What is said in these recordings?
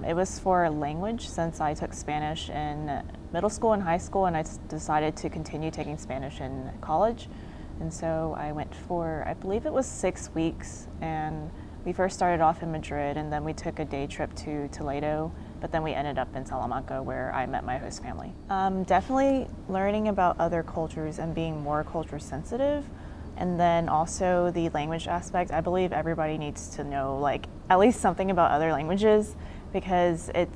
It was for language, since I took Spanish in middle school and high school, and I decided to continue taking Spanish in college. And so I went for, I believe it was 6 weeks, and we first started off in Madrid, and then we took a day trip to Toledo, but then we ended up in Salamanca, where I met my host family. Definitely learning about other cultures and being more culture sensitive. And then also the language aspect. I believe everybody needs to know like at least something about other languages, because it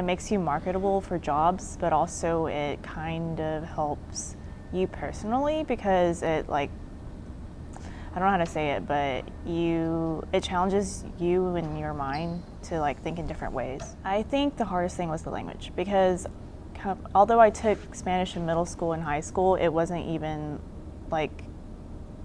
makes you marketable for jobs, but also it kind of helps you personally, because it like, I don't know how to say it, but it challenges you and your mind to like think in different ways. I think the hardest thing was the language, because although I took Spanish in middle school and high school, it wasn't even like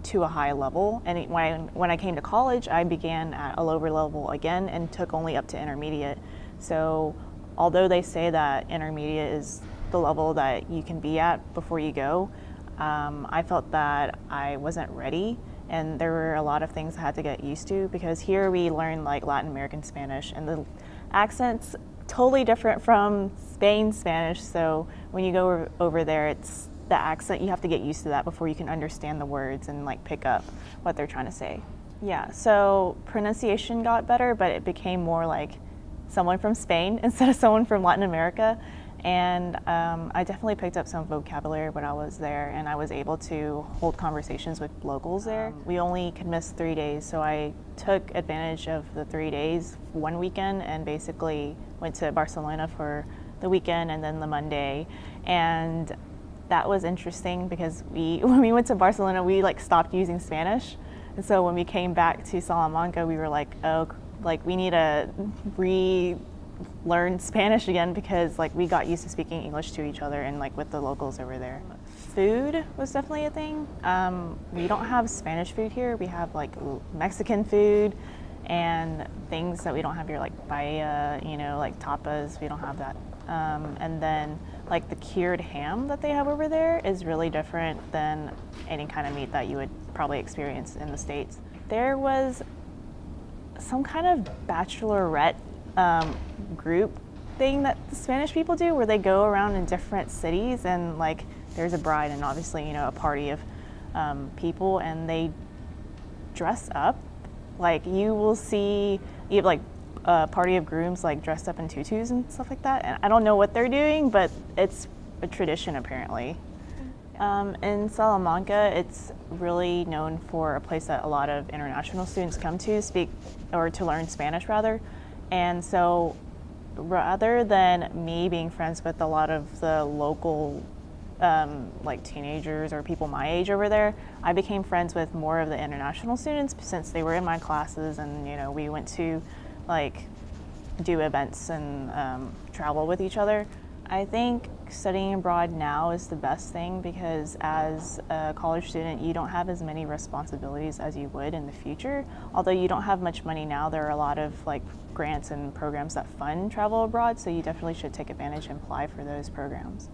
to a high level. And when I came to college, I began at a lower level again and took only up to intermediate. So although they say that intermediate is the level that you can be at before you go, I felt that I wasn't ready, and there were a lot of things I had to get used to, because here we learn like Latin American Spanish, and the accent's totally different from Spain Spanish. So when you go over there, it's the accent, you have to get used to that before you can understand the words and like pick up what they're trying to say. Yeah, so pronunciation got better, but it became more like someone from Spain instead of someone from Latin America. And I definitely picked up some vocabulary when I was there, and I was able to hold conversations with locals there. We only could miss 3 days, so I took advantage of the 3 days one weekend and basically went to Barcelona for the weekend and then the Monday. And that was interesting, because when we went to Barcelona, we like stopped using Spanish. And so when we came back to Salamanca, we were like, oh, like we need to relearn Spanish again, because like we got used to speaking English to each other and like with the locals over there. Food was definitely a thing. We don't have Spanish food here. We have like Mexican food and things that we don't have here, like paella, like tapas. We don't have that. And then like the cured ham that they have over there is really different than any kind of meat that you would probably experience in the States. There was some kind of bachelorette group thing that the Spanish people do, where they go around in different cities, and like there's a bride and obviously a party of people, and they dress up. Like you will see, you have like a party of grooms like dressed up in tutus and stuff like that. And I don't know what they're doing, but it's a tradition apparently. In Salamanca, it's really known for a place that a lot of international students come to speak, or to learn Spanish rather. And so rather than me being friends with a lot of the local like teenagers or people my age over there, I became friends with more of the international students, since they were in my classes, and we went to like do events and travel with each other. I think studying abroad now is the best thing, because as a college student, you don't have as many responsibilities as you would in the future. Although you don't have much money now, there are a lot of like grants and programs that fund travel abroad, so you definitely should take advantage and apply for those programs.